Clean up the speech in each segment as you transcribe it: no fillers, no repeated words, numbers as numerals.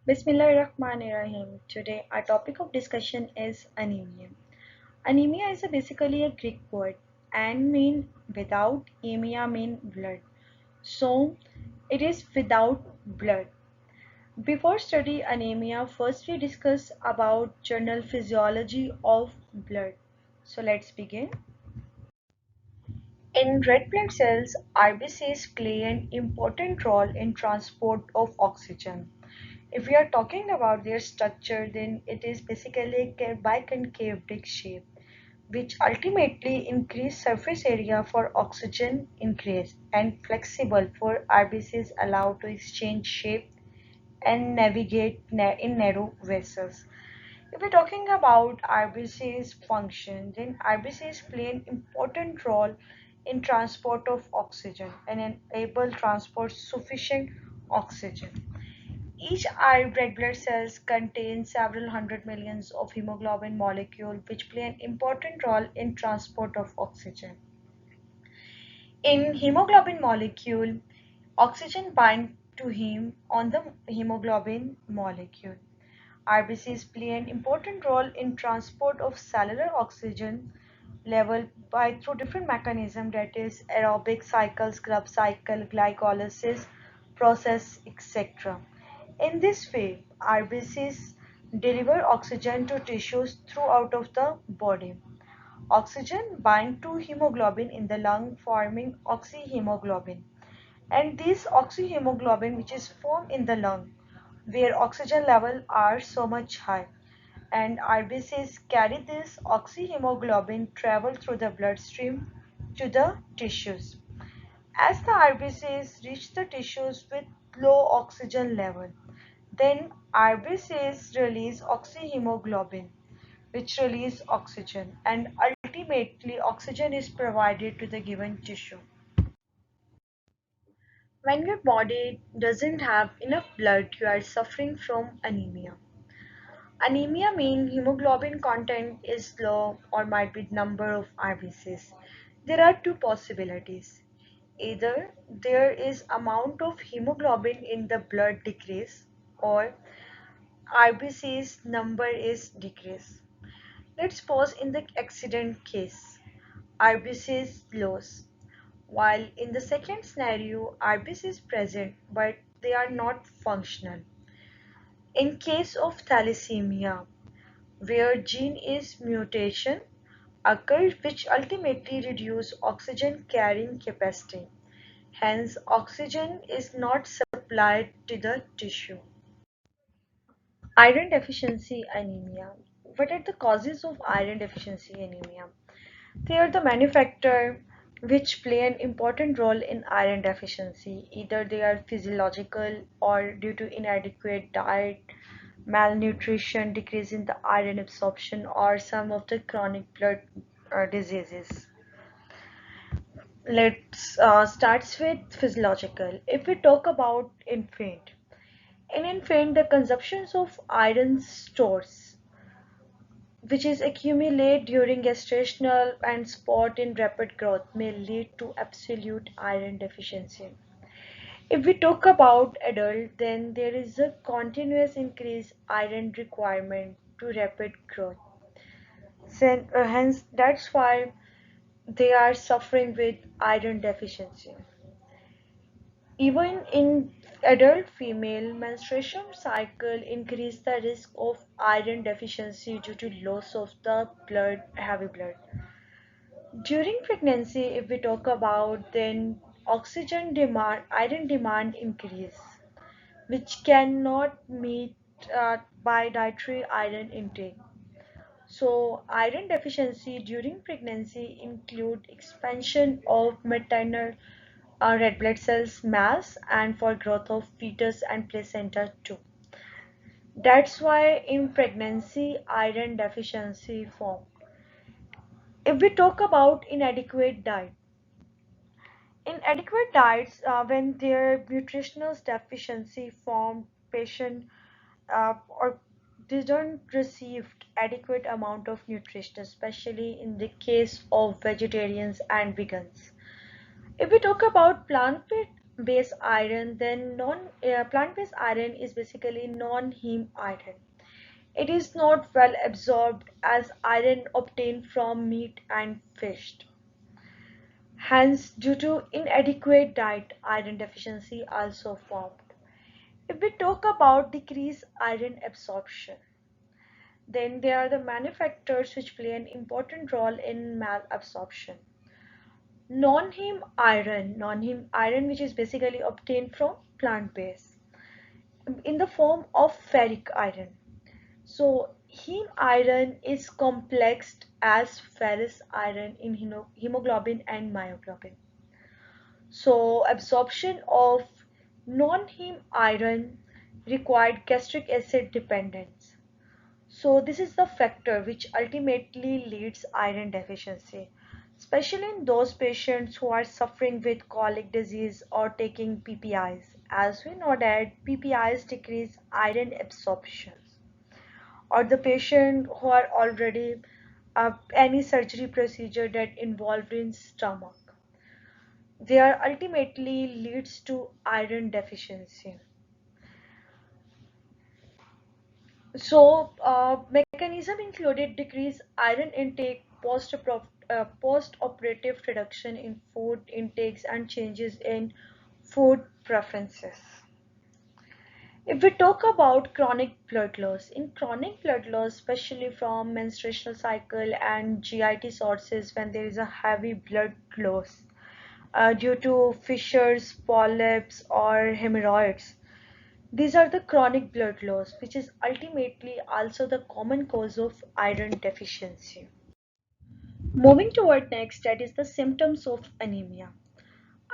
Bismillahirrahmanirrahim. Today, our topic of discussion is anemia. Anemia is basically a Greek word and mean without, emia mean blood. So, it is without blood. Before study anemia, first we discuss about general physiology of blood. So, let's begin. In red blood cells, RBCs play an important role in transport of oxygen. If we are talking about their structure, then it is basically a biconcave disc shape, which ultimately increase surface area for oxygen increase and flexible for RBCs allowed to exchange shape and navigate in narrow vessels. If we're talking about RBC's function, then RBCs play an important role in transport of oxygen and enable transport sufficient oxygen. Each red blood cells contain several hundred millions of hemoglobin molecules which play an important role in transport of oxygen. In hemoglobin molecule, oxygen bind to heme on the hemoglobin molecule. RBCs play an important role in transport of cellular oxygen level by through different mechanisms, that is aerobic cycles, Krebs cycle, glycolysis process, etc. In this way, RBCs deliver oxygen to tissues throughout of the body. Oxygen bind to hemoglobin in the lung forming oxyhemoglobin, and this oxyhemoglobin which is formed in the lung where oxygen level are so much high, and RBCs carry this oxyhemoglobin travel through the bloodstream to the tissues. As the RBCs reach the tissues with low oxygen level, then RBCs release oxyhemoglobin, which release oxygen, and ultimately oxygen is provided to the given tissue. When your body doesn't have enough blood, you are suffering from anemia. Anemia means hemoglobin content is low or might be number of RBCs. There are two possibilities. Either there is amount of hemoglobin in the blood decrease or RBC's number is decrease. Let's pause in the accident case. RBCs loss. While in the second scenario, RBC is present but they are not functional. In case of thalassemia, where gene is mutation occurs which ultimately reduce oxygen carrying capacity. Hence, oxygen is not supplied to the tissue. Iron deficiency anemia. What are the causes of iron deficiency anemia? They are the manufacturer which play an important role in iron deficiency. Either they are physiological or due to inadequate diet, malnutrition, decrease in the iron absorption, or some of the chronic blood diseases. Let's starts with physiological. If we talk about infant, in infant the consumptions of iron stores which is accumulate during gestational and spot in rapid growth may lead to absolute iron deficiency. If we talk about adult, then there is a continuous increase iron requirement to rapid growth. Hence, that's why they are suffering with iron deficiency. Even in adult female, menstruation cycle increase the risk of iron deficiency due to loss of the blood, heavy blood. During pregnancy, if we talk about, then oxygen demand, iron demand increase, which cannot meet by dietary iron intake. So, iron deficiency during pregnancy include expansion of maternal red blood cells mass and for growth of fetus and placenta too. That's why in pregnancy iron deficiency form. If we talk about inadequate diet, inadequate diets when their nutritional deficiency form patient or didn't receive adequate amount of nutrition, especially in the case of vegetarians and vegans. If we talk about plant based iron, then non plant based iron is basically non-heme iron. It is not well absorbed as iron obtained from meat and fish. Hence, due to inadequate diet, iron deficiency also formed. If we talk about decreased iron absorption, then there are the many factors which play an important role in malabsorption. Non-heme iron which is basically obtained from plant base in the form of ferric iron. So heme iron is complexed as ferrous iron in hemoglobin and myoglobin. So absorption of non-heme iron required gastric acid dependence. So this is the factor which ultimately leads iron deficiency, especially in those patients who are suffering with colic disease or taking PPIs. As we know that PPIs decrease iron absorption, or the patient who are already any surgery procedure that involved in stomach, they are ultimately leads to iron deficiency. So, mechanism included decreased iron intake, post-operative reduction in food intakes, and changes in food preferences. If we talk about chronic blood loss, in chronic blood loss, especially from menstruational cycle and GIT sources, when there is a heavy blood loss due to fissures, polyps, or hemorrhoids, these are the chronic blood loss, which is ultimately also the common cause of iron deficiency. Moving toward next, that is the symptoms of anemia.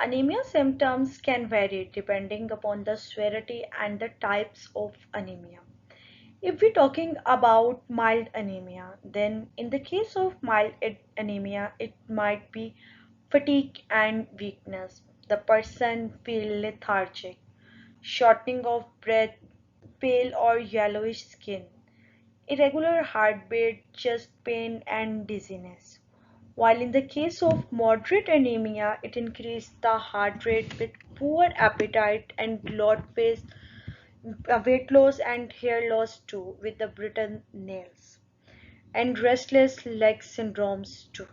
Anemia symptoms can vary depending upon the severity and the types of anemia. If we're talking about mild anemia, then in the case of mild anemia, it might be fatigue and weakness. The person feel lethargic, shortening of breath, pale or yellowish skin, irregular heartbeat, chest pain, and dizziness. While in the case of moderate anemia, it increases the heart rate with poor appetite and weight loss and hair loss too, with the brittle nails, and restless leg syndromes too.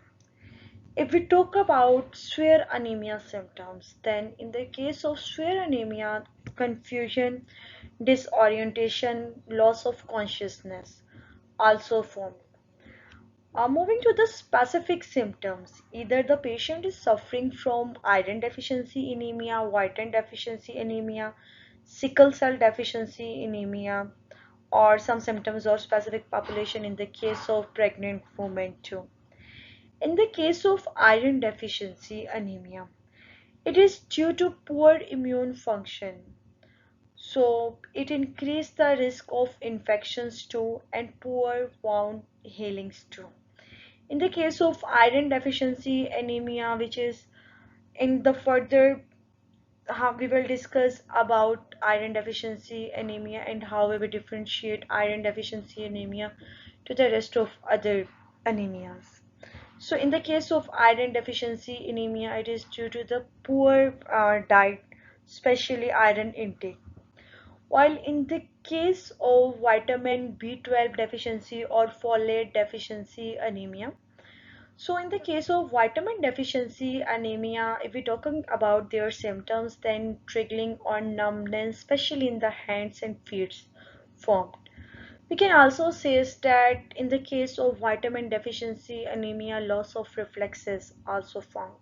If we talk about severe anemia symptoms, then in the case of severe anemia, confusion, disorientation, loss of consciousness also form. Moving to the specific symptoms, either the patient is suffering from iron deficiency anemia, white deficiency anemia, sickle cell deficiency anemia, or some symptoms or specific population in the case of pregnant women too. In the case of iron deficiency anemia, it is due to poor immune function. So it increased the risk of infections too and poor wound healings too. In the case of iron deficiency anemia, which is in the further how we will discuss about iron deficiency anemia and how we will differentiate iron deficiency anemia to the rest of other anemias. So in the case of iron deficiency anemia, it is due to the poor diet, especially iron intake. While in the case of vitamin B12 deficiency or folate deficiency anemia, so in the case of vitamin deficiency anemia, if we're talking about their symptoms, then triggering or numbness, especially in the hands and feet formed. We can also say that in the case of vitamin deficiency anemia, loss of reflexes also found.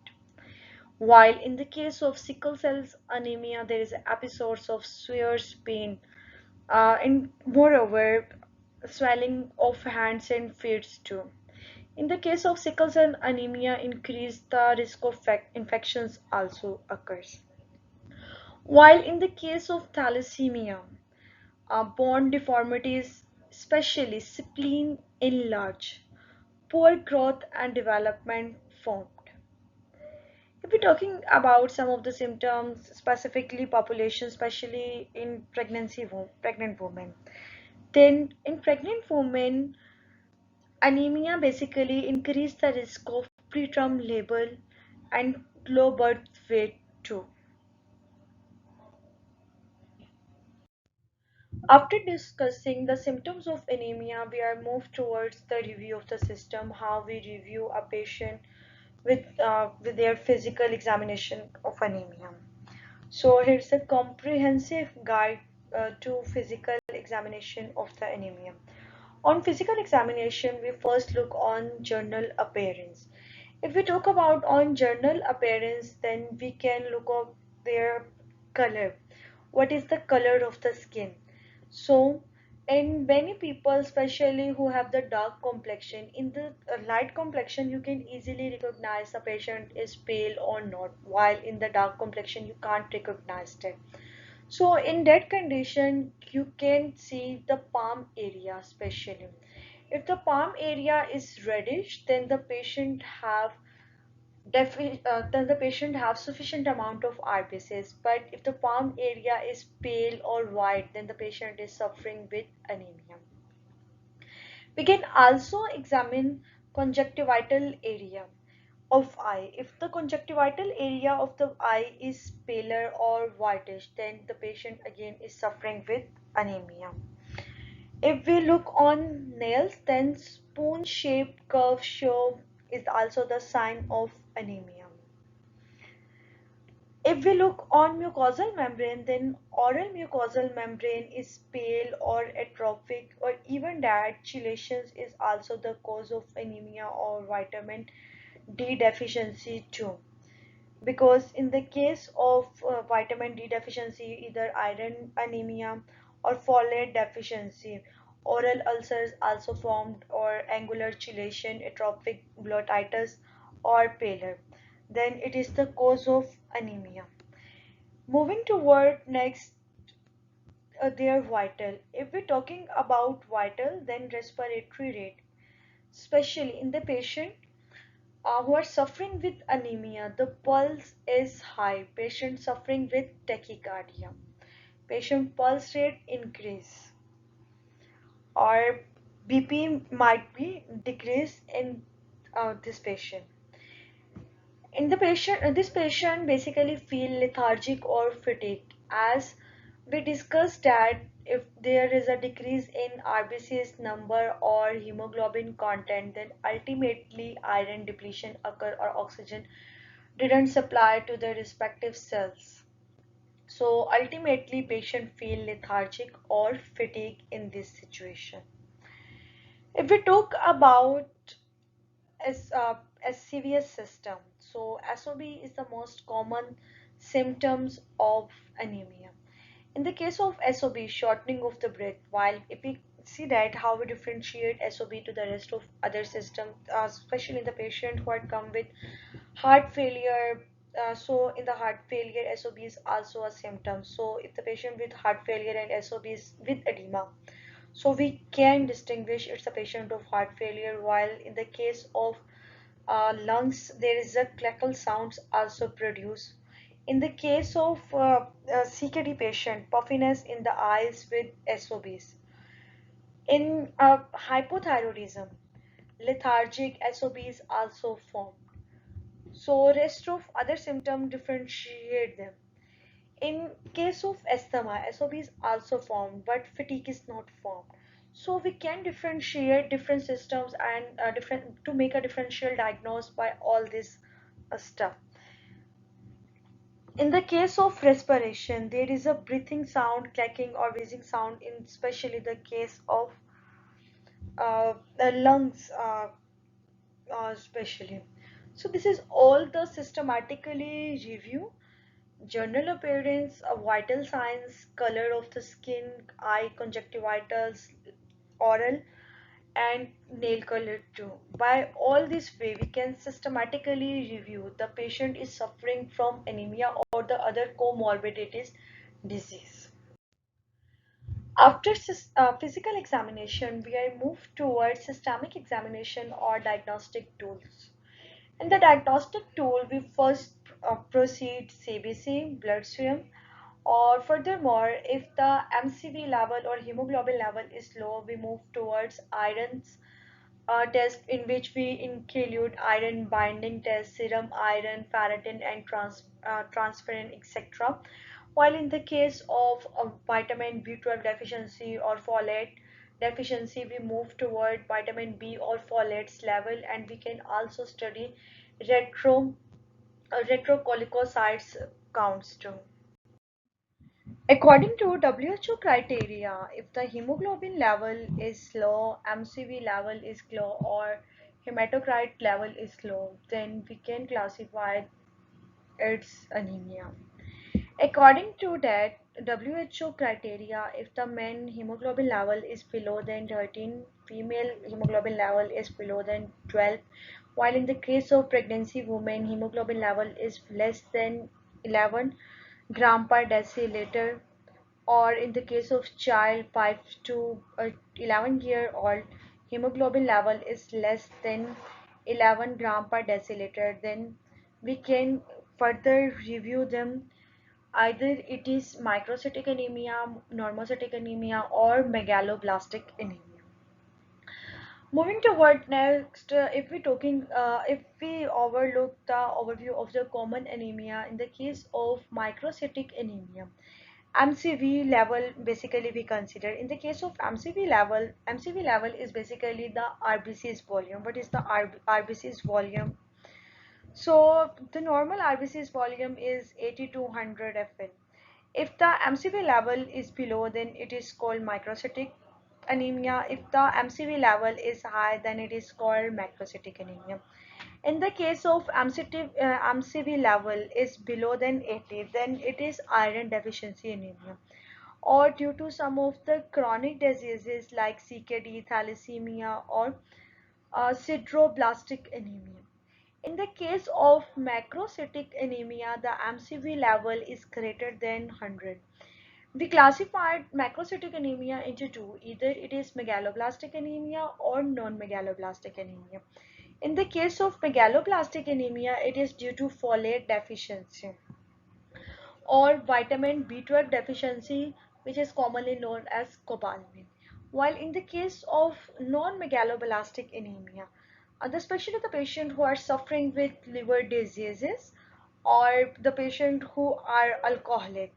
While in the case of sickle cell anemia, there is episodes of severe pain and moreover swelling of hands and feet too. In the case of sickle cell anemia, increase the risk of infections also occurs. While in the case of thalassemia, bone deformities, especially spleen enlarge, poor growth and development formed. If we're talking about some of the symptoms, specifically population, especially in pregnant women, then in pregnant women, anemia basically increase the risk of preterm labor and low birth weight too. After discussing the symptoms of anemia, we are moved towards the review of the system, how we review a patient with their physical examination of anemia. So here's a comprehensive guide to physical examination of the anemia. On physical examination, we first look on journal appearance. If we talk about on journal appearance, then we can look at their color. What is the color of the skin? So, in many people, especially who have the dark complexion, in the light complexion, you can easily recognize a patient is pale or not, while in the dark complexion, you can't recognize it. So in that condition, you can see the palm area especially. If the palm area is reddish, then the patient have sufficient amount of RBCs. But if the palm area is pale or white, then the patient is suffering with anemia. We can also examine conjunctival area of eye. If the conjunctival area of the eye is paler or whitish, then the patient again is suffering with anemia. If we look on nails, then spoon-shaped curve show is also the sign of anemia. If we look on mucosal membrane, then oral mucosal membrane is pale or atrophic, or even that chelations is also the cause of anemia or vitamin D deficiency too. Because in the case of vitamin D deficiency, either iron anemia or folate deficiency, oral ulcers also formed, or angular chelation, atrophic blottitis, or pallor, then it is the cause of anemia. Moving toward next, their vital. If we're talking about vital, then respiratory rate, especially in the patient who are suffering with anemia, the pulse is high. Patient suffering with tachycardia. Patient pulse rate increase, or BP might be decreased in this patient. In the patient, this patient basically feel lethargic or fatigued. As we discussed that if there is a decrease in RBCs number or hemoglobin content, then ultimately iron depletion occur or oxygen didn't supply to the respective cells. So ultimately patient feel lethargic or fatigue in this situation. If we talk about SCVS system, so SOB is the most common symptoms of anemia. In the case of SOB, shortening of the breath, while if we see that how we differentiate SOB to the rest of other systems, especially in the patient who had come with heart failure. So in the heart failure, SOB is also a symptom. So if the patient with heart failure and SOB is with edema, so we can distinguish it's a patient of heart failure. While in the case of lungs, there is a clackle sounds also produced. In the case of CKD patient, puffiness in the eyes with SOBs. In hypothyroidism, lethargic SOBs also form. So rest of other symptoms differentiate them. In case of asthma, SOB is also formed, but fatigue is not formed. So we can differentiate different systems and different to make a differential diagnosis by all this stuff. In the case of respiration, there is a breathing sound, clacking or wheezing sound, in especially the case of the lungs, especially. So this is all the systematically review. Journal appearance, vital signs, color of the skin, eye conjunctivitis, oral, and nail color too. By all this way, we can systematically review the patient is suffering from anemia or the other comorbidities disease. After physical examination, we are moved towards systemic examination or diagnostic tools. In the diagnostic tool, we first proceed CBC, blood serum, or furthermore, if the MCV level or hemoglobin level is low, we move towards iron's test, in which we include iron binding test, serum iron, ferritin, and transferrin, etc. While in the case of a vitamin B12 deficiency or folate deficiency, we move toward vitamin B or folates level, and we can also study retro retrocollicocytes counts too. According to WHO criteria, if the hemoglobin level is low, MCV level is low, or hematocrit level is low, then we can classify it's anemia. According to that WHO criteria, if the men hemoglobin level is below than 13, female hemoglobin level is below than 12, while in the case of pregnancy women, hemoglobin level is less than 11 gram per deciliter, or in the case of child 5 to 11-year-old, hemoglobin level is less than 11 gram per deciliter, then we can further review them. Either it is microcytic anemia, normocytic anemia, or megaloblastic anemia. Moving toward next, if we overlook the overview of the common anemia, in the case of microcytic anemia, MCV level basically we consider. In the case of MCV level is basically the RBC's volume. What is the RBC's volume? So the normal RBC's volume is 80 to 100 FL. If the MCV level is below, then it is called microcytic anemia. If the MCV level is high, then it is called macrocytic anemia. In the case of MCV level is below than 80, then it is iron deficiency anemia, or due to some of the chronic diseases like CKD, thalassemia, or sideroblastic anemia. In the case of macrocytic anemia, the MCV level is greater than 100. We classified macrocytic anemia into two: either it is megaloblastic anemia or non-megaloblastic anemia. In the case of megaloblastic anemia, it is due to folate deficiency or vitamin B12 deficiency, which is commonly known as cobalamin. While in the case of non-megaloblastic anemia, especially the patient who are suffering with liver diseases, or the patient who are alcoholic,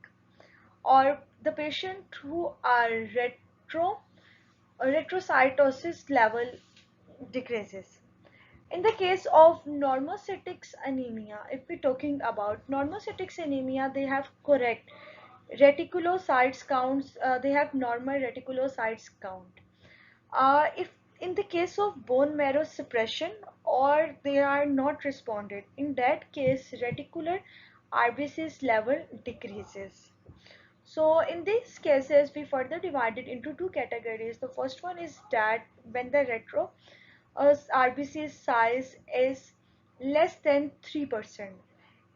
or the patient who are retrocytosis level decreases. In the case of normocytic anemia, if we're talking about normocytic anemia, they have correct reticulocytes counts, they have normal reticulocytes count. If in the case of bone marrow suppression, or they are not responded, in that case reticular RBC's level decreases. So in these cases, we further divided into two categories. The first one is that when the retro RBC size is less than 3%.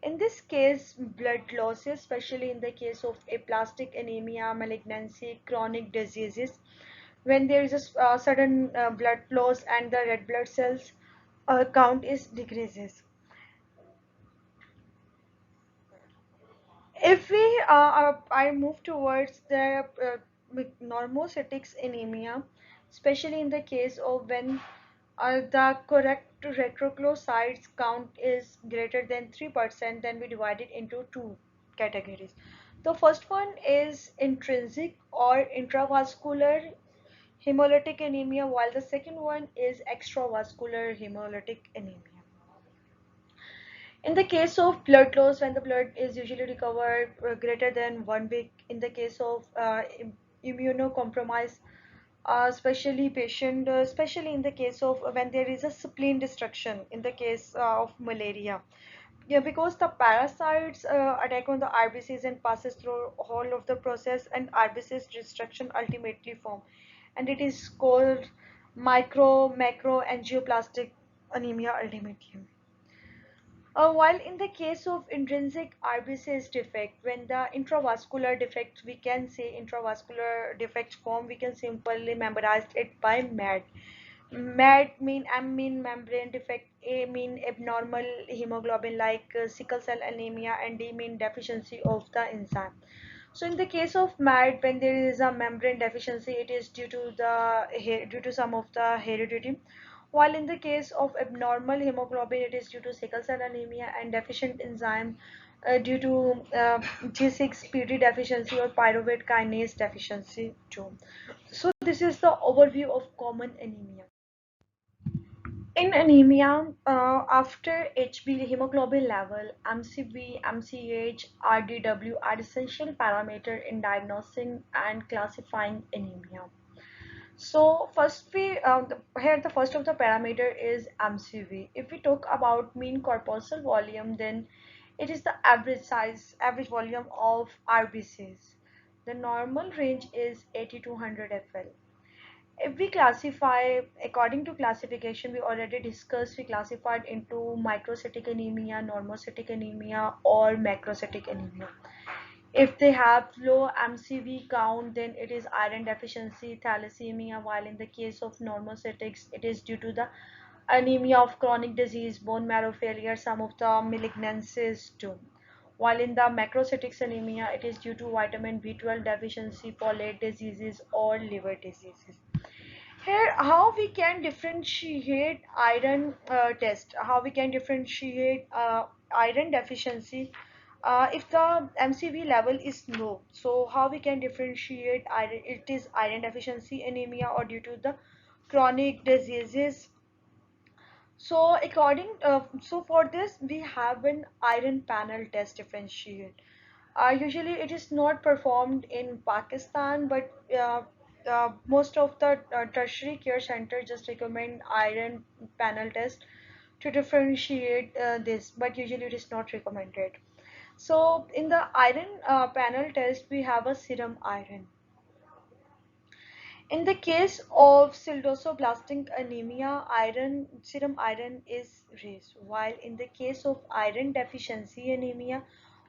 In this case, blood losses, especially in the case of aplastic anemia, malignancy, chronic diseases, when there is a sudden blood loss and the red blood cells count is decreases. If we I move towards the normocytic anemia, especially in the case of when the correct reticulocytes count is greater than 3%, then we divide it into two categories. The first one is intrinsic or intravascular hemolytic anemia, while the second one is extravascular hemolytic anemia. In the case of blood loss, when the blood is usually recovered greater than 1 week, in the case of immunocompromised, especially in the case of when there is a spleen destruction, in the case of malaria. Yeah, because the parasites attack on the RBCs and passes through all of the process, and RBCs destruction ultimately form, and it is called macro angioplastic anemia ultimately. While in the case of intrinsic RBCs defect, when the intravascular defect, we can say intravascular defect form, we can simply memorize it by MAD. MAD mean M mean membrane defect, A mean abnormal hemoglobin like sickle cell anemia, and D mean deficiency of the enzyme. So in the case of MAD, when there is a membrane deficiency, it is due to some of the heredity. While in the case of abnormal hemoglobin, it is due to sickle cell anemia and deficient enzyme. due to G6PD deficiency or pyruvate kinase deficiency too. So this is the overview of common anemia. In anemia, after HB hemoglobin level, MCV, MCH, RDW are essential parameter in diagnosing and classifying anemia. So first here the first of the parameter is MCV. If we talk about mean corpuscle volume, then it is the average volume of RBCs. The normal range is 80 to 100 FL. If we classify according to classification, we already discussed, we classified into microcytic anemia, normocytic anemia, or macrocytic anemia. If they have low MCV count, then it is iron deficiency, thalassemia, while in the case of normocytics, it is due to the anemia of chronic disease, bone marrow failure, some of the malignancies too. While in the macrocytics anemia, it is due to vitamin B12 deficiency, folate diseases, or liver diseases. Here, how we can differentiate iron test, how we can differentiate iron deficiency if the MCV level is low. So how we can differentiate iron, it is iron deficiency anemia or due to the chronic diseases. So so for this we have an iron panel test differentiate. Usually it is not performed in Pakistan, but most of the tertiary care center just recommend iron panel test to differentiate this, but usually it is not recommended. So in the iron panel test, we have a serum iron. In the case of sideroblastic anemia, serum iron is raised, while in the case of iron deficiency anemia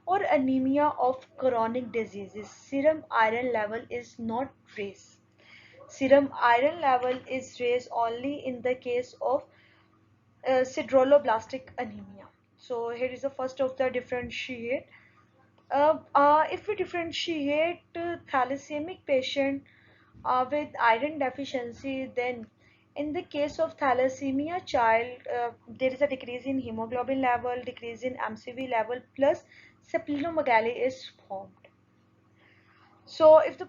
or anemia of chronic diseases, serum iron level is not raised. Serum iron level is raised only in the case of sideroblastic anemia. So here is the first of the differentiate. If we differentiate thalassaemic patient with iron deficiency, then in the case of thalassemia child, there is a decrease in hemoglobin level, decrease in MCV level, plus splenomegaly is formed. So if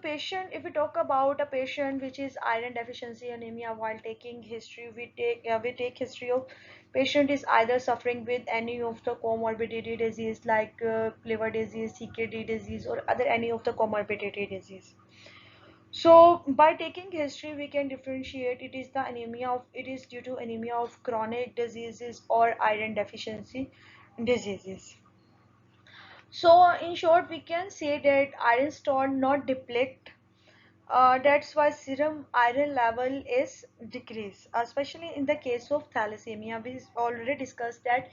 we talk about a patient which is iron deficiency anemia, while taking history, we take history of patient is either suffering with any of the comorbidity disease like liver disease, CKD disease, or other any of the comorbidity disease. So by taking history, we can differentiate it is due to anemia of chronic diseases or iron deficiency diseases. So in short, we can say that iron store not deplete. That's why serum iron level is decreased, especially in the case of thalassemia. We already discussed that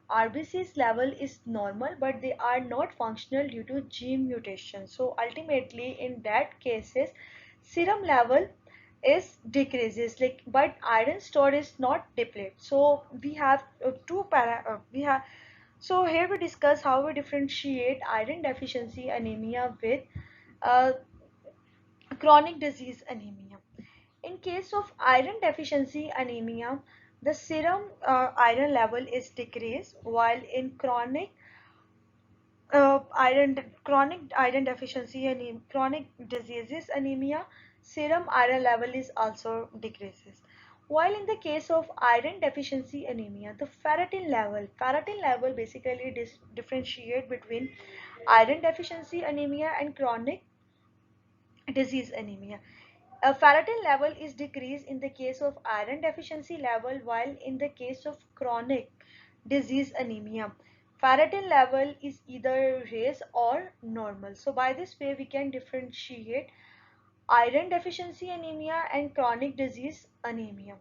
RBC's level is normal, but they are not functional due to gene mutation. So ultimately, in that cases, serum level is decreases. Like, but iron store is not depleted. So we have we have. So here we discuss how we differentiate iron deficiency anemia with uh, chronic disease anemia. In case of iron deficiency anemia, the serum iron level is decreased, while in chronic iron deficiency and chronic diseases anemia, serum iron level is also decreases. While in the case of iron deficiency anemia, the ferritin level basically differentiate between iron deficiency anemia and chronic disease anemia. A ferritin level is decreased in the case of iron deficiency level, while in the case of chronic disease anemia, ferritin level is either raised or normal. So by this way, we can differentiate iron deficiency anemia and chronic disease anemia.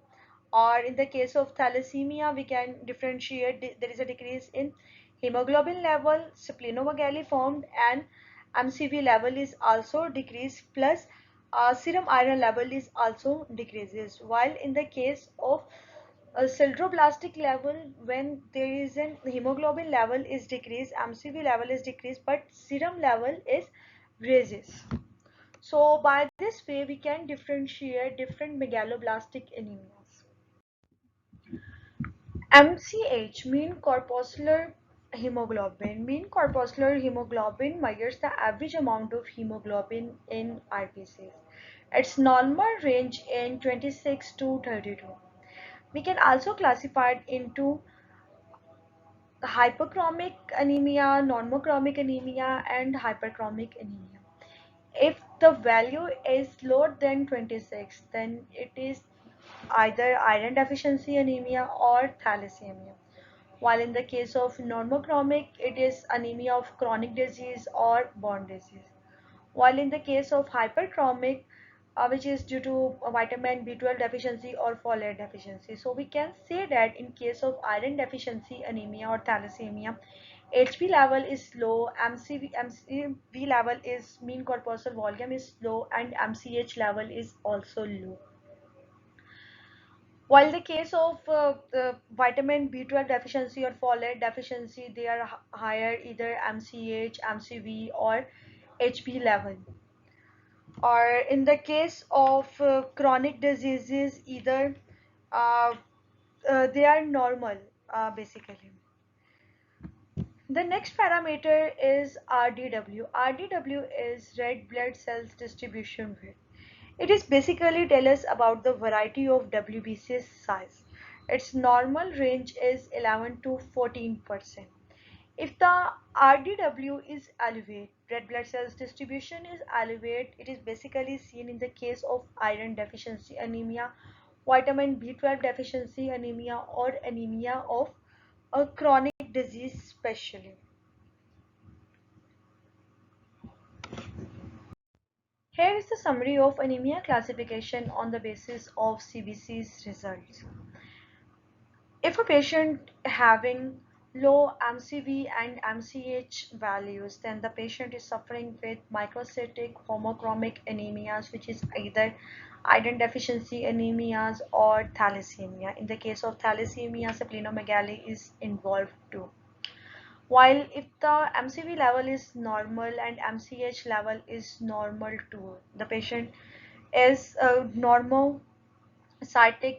Or in the case of thalassemia, we can differentiate, there is a decrease in hemoglobin level, splenomegaly formed, and MCV level is also decreased, plus serum iron level is also decreases. While in the case of a sideroblastic level, when there is an hemoglobin level is decreased, MCV level is decreased, but serum level is raises. So by this way, we can differentiate different megaloblastic anemias. MCH mean corpuscular hemoglobin. Mean corpuscular hemoglobin measures the average amount of hemoglobin in RBCs. Its normal range in 26 to 32. We can also classify it into hyperchromic anemia, normochromic anemia, and hyperchromic anemia. If the value is lower than 26, then it is either iron deficiency anemia or thalassemia. While in the case of normochromic, it is anemia of chronic disease or bone disease. While in the case of hyperchromic, which is due to vitamin B12 deficiency or folate deficiency. So we can say that in case of iron deficiency anemia or thalassemia, HB level is low, MCV level is mean corpuscle volume is low, and MCH level is also low. While the case of the vitamin B12 deficiency or folate deficiency, they are higher either MCH, MCV or HB level. Or in the case of chronic diseases, either uh, they are normal basically. The next parameter is RDW. RDW is red blood cells distribution rate. It is basically tell us about the variety of WBC size. Its normal range is 11 to 14%. If the RDW is elevated, red blood cells distribution is elevated, it is basically seen in the case of iron deficiency anemia, vitamin B12 deficiency anemia, or anemia of a chronic disease especially. Here is the summary of anemia classification on the basis of CBC's results. If a patient having low MCV and MCH values, then the patient is suffering with microcytic homochromic anemias, which is either iron deficiency anemias or thalassemia. In the case of thalassemia, splenomegaly is involved too. While if the MCV level is normal and MCH level is normal too, the patient is normocytic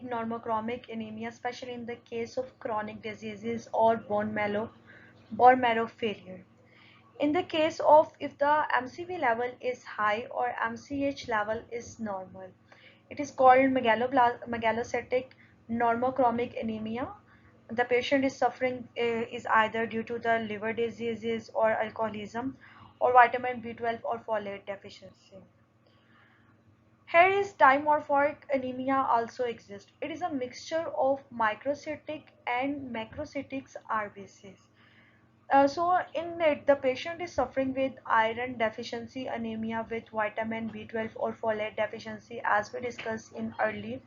normochromic anemia, especially in the case of chronic diseases or bone marrow failure. In the case of if the MCV level is high or MCH level is normal, it is called megalocytic normochromic anemia. The patient is suffering is either due to the liver diseases or alcoholism or vitamin B12 or folate deficiency. Here is dimorphic anemia also exists. It is a mixture of microcytic and macrocytic RBCs. So in it, the patient is suffering with iron deficiency anemia with vitamin B12 or folate deficiency, as we discussed in early.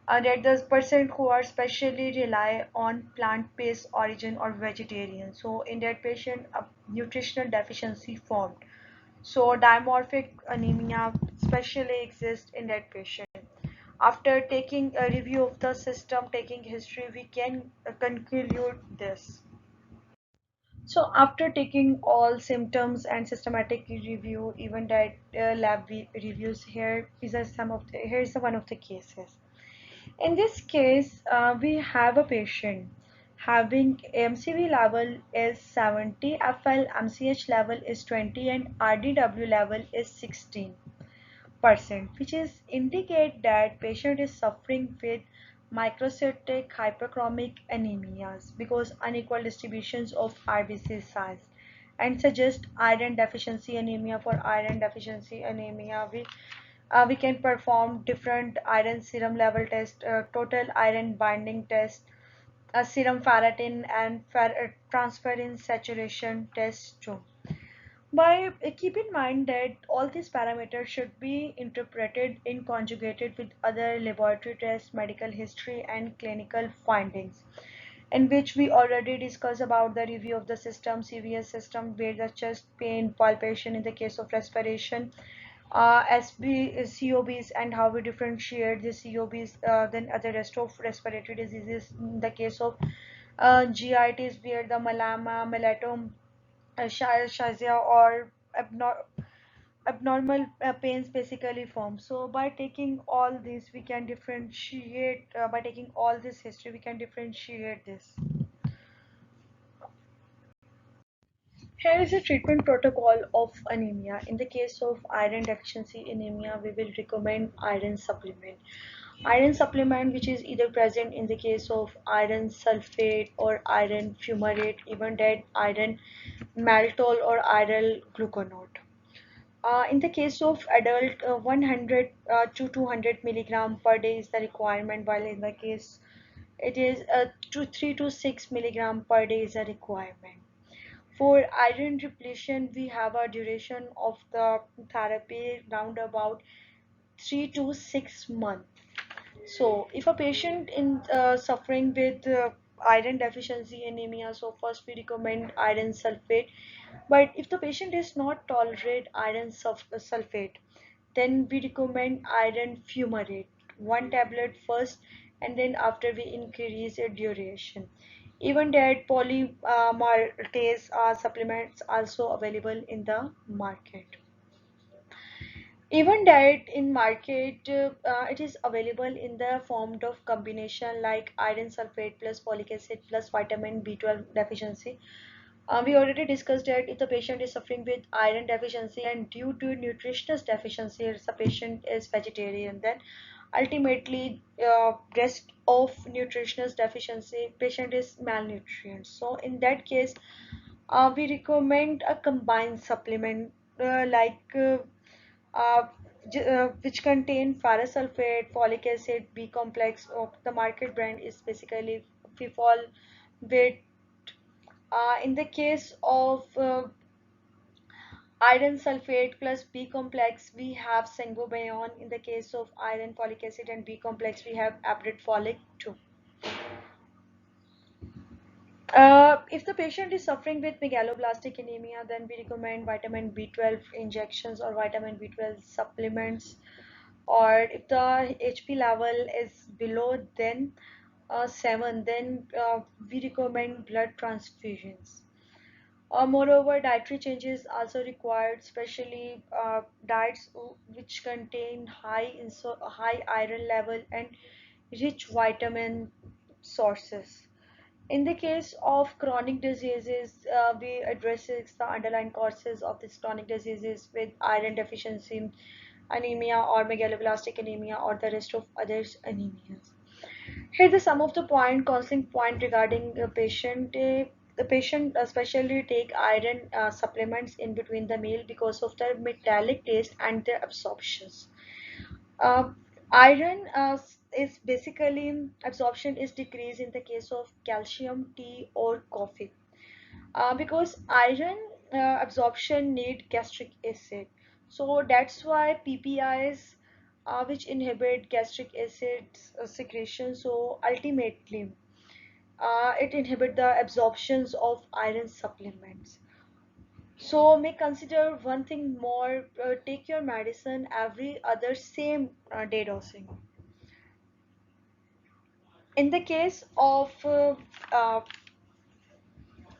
That the person who are specially rely on plant-based origin or vegetarian. So in that patient, a nutritional deficiency formed. So dimorphic anemia especially exists in that patient. After taking a review of the system, taking history, we can conclude this. So after taking all symptoms and systematic review, even that reviews, here is one of the cases. In this case, we have a patient having MCV level is 70, FL MCH level is 20, and RDW level is 16%, which is indicate that patient is suffering with microcytic hyperchromic anemias because unequal distributions of RBC size, and suggest iron deficiency anemia. For iron deficiency anemia, we can perform different iron serum level test, total iron binding test, a serum ferritin and transferrin saturation test too. By keep in mind that all these parameters should be interpreted in conjugated with other laboratory tests, medical history, and clinical findings, in which we already discussed about the review of the system, CVS system, where the chest pain, palpation in the case of respiration, SB, COBs, and how we differentiate the COBs than other rest of respiratory diseases. In the case of GITs, where the melanoma, melatome, schizia, or abnormal pains basically form. So by taking all this, we can differentiate. By taking all this history, we can differentiate this. Here is a treatment protocol of anemia. In the case of iron deficiency anemia, we will recommend iron supplement. Iron supplement which is either present in the case of iron sulfate or iron fumarate, even that iron maltol or iron gluconate. In the case of adult, 100 to 200 milligram per day is the requirement, while in the case it is 3 to 6 milligram per day is a requirement. For iron depletion, we have a duration of the therapy round about 3 to 6 months. So, if a patient in suffering with iron deficiency anemia, so first we recommend iron sulfate. But if the patient is not tolerate iron sulfate, then we recommend iron fumarate, one tablet first, and then after we increase the duration. Even that polymaltase supplements also available in the market. Even that in market, it is available in the form of combination like iron sulfate plus folic acid plus vitamin B12 deficiency. We already discussed that if the patient is suffering with iron deficiency and due to nutritional deficiency, if the patient is vegetarian, then ultimately rest of nutritional deficiency, patient is malnutrition. So in that case, we recommend a combined supplement uh, which contain ferrous sulfate, folic acid, B complex. Of the market brand is basically Fifol with in the case of iron sulfate plus B complex, we have sangobion. In the case of iron, folic acid, and B complex, we have abrid too. If the patient is suffering with megaloblastic anemia, then we recommend vitamin B12 injections or vitamin B12 supplements. Or if the HP level is below then 7, then we recommend blood transfusions. Moreover, dietary changes also required, especially diets which contain high iron level and rich vitamin sources. In the case of chronic diseases, we addresses the underlying causes of these chronic diseases with iron deficiency, anemia or megaloblastic anemia or the rest of others anemias. Here the some of the counseling point regarding a patient. The patient especially take iron supplements in between the meal because of their metallic taste and their absorptions. Uh, Iron is basically absorption is decreased in the case of calcium, tea or coffee. Because iron absorption need gastric acid. So that's why PPIs which inhibit gastric acid secretion. So ultimately it inhibit the absorptions of iron supplements. So may consider one thing more, take your medicine every other same day dosing. In the case of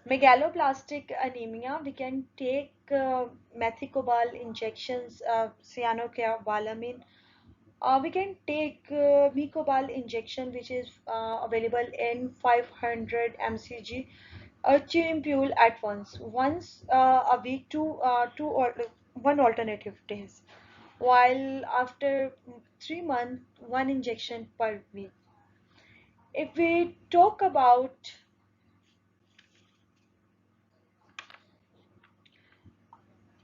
megaloblastic anemia, we can take methicobal injections, cyanocobalamine. We can take mecobal injection, which is available in 500 mcg, chimpule at once a week two or one alternative days, while after 3 months, one injection per week. If we talk about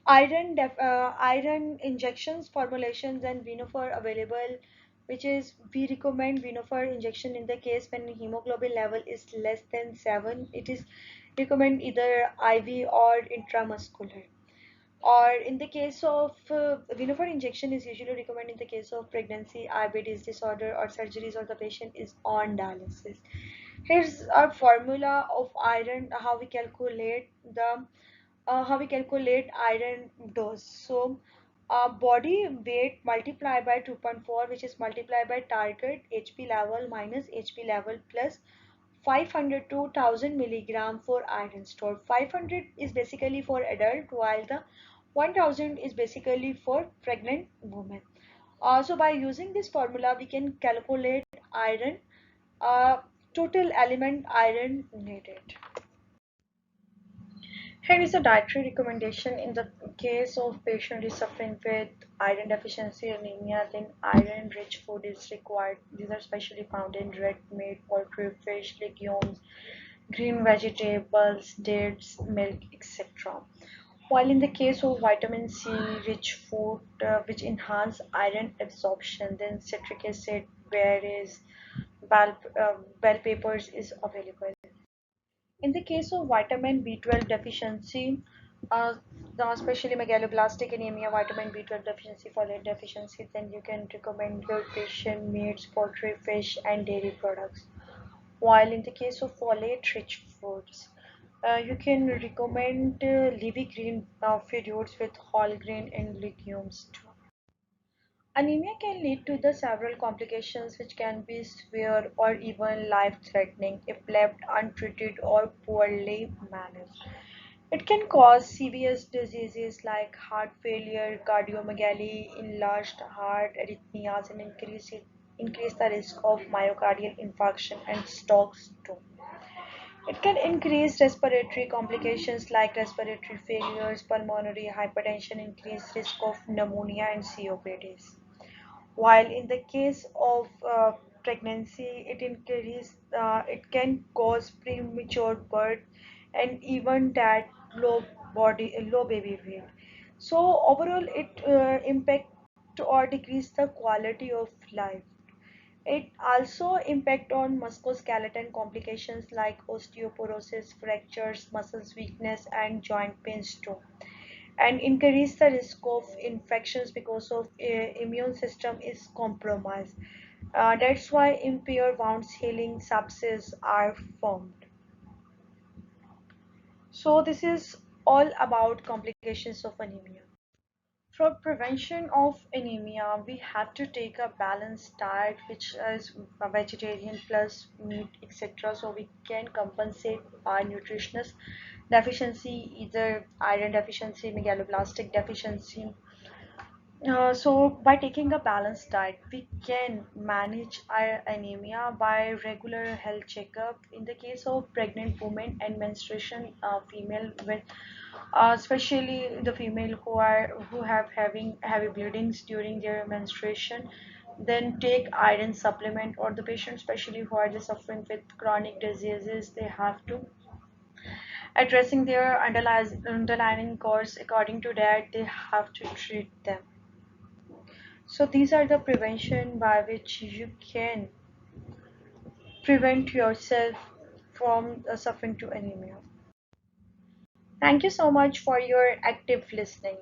iron injections formulations and venofer available, which is we recommend venofer injection in the case when hemoglobin level is less than 7. It is recommend either IV or intramuscular. Or in the case of venofer injection is usually recommended in the case of pregnancy, IBDs disorder or surgeries or the patient is on dialysis. Here's our formula of iron, how we calculate iron dose. So body weight multiplied by 2.4, which is multiplied by target HP level minus HP level plus 500 to 1000 milligram for iron store. 500 is basically for adult, while the 1000 is basically for pregnant women. So by using this formula, we can calculate iron, uh, total element iron needed. Here is a dietary recommendation in the case of patient is suffering with iron deficiency anemia, then iron-rich food is required. These are especially found in red meat, poultry, fish, legumes, green vegetables, dates, milk, etc. While in the case of vitamin C rich food which enhance iron absorption, then citric acid, whereas bell peppers is available. In the case of vitamin B12 deficiency, uh, especially megaloblastic anemia, vitamin B12 deficiency, folate deficiency, then you can recommend your patient meats, poultry, fish, and dairy products. While in the case of folate-rich foods, you can recommend leafy green foods with whole grain and legumes too. Anemia can lead to the several complications which can be severe or even life-threatening if left untreated or poorly managed. It can cause serious diseases like heart failure, cardiomegaly, enlarged heart, arrhythmias, and increase the risk of myocardial infarction and strokes too. It can increase respiratory complications like respiratory failures, pulmonary hypertension, increased risk of pneumonia and COPDs. While in the case of pregnancy, it can cause premature birth and even that low baby weight. So overall, it impact or decrease the quality of life. It also impact on musculoskeletal complications like osteoporosis, fractures, muscles weakness, and joint pains too, and increase the risk of infections because of immune system is compromised. That's why impaired wounds healing sepsis are formed. So this is all about complications of anemia. For prevention of anemia, we have to take a balanced diet, which is a vegetarian plus meat, etc. So we can compensate our nutritionist deficiency, either iron deficiency, megaloblastic deficiency. So by taking a balanced diet, we can manage our anemia by regular health checkup. In the case of pregnant women and menstruation female with especially the female who have having heavy bleedings during their menstruation, then take iron supplement, or the patient especially who are just suffering with chronic diseases, they have to addressing their underlying cause. According to that, they have to treat them. So these are the prevention by which you can prevent yourself from suffering to anemia. Thank you so much for your active listening.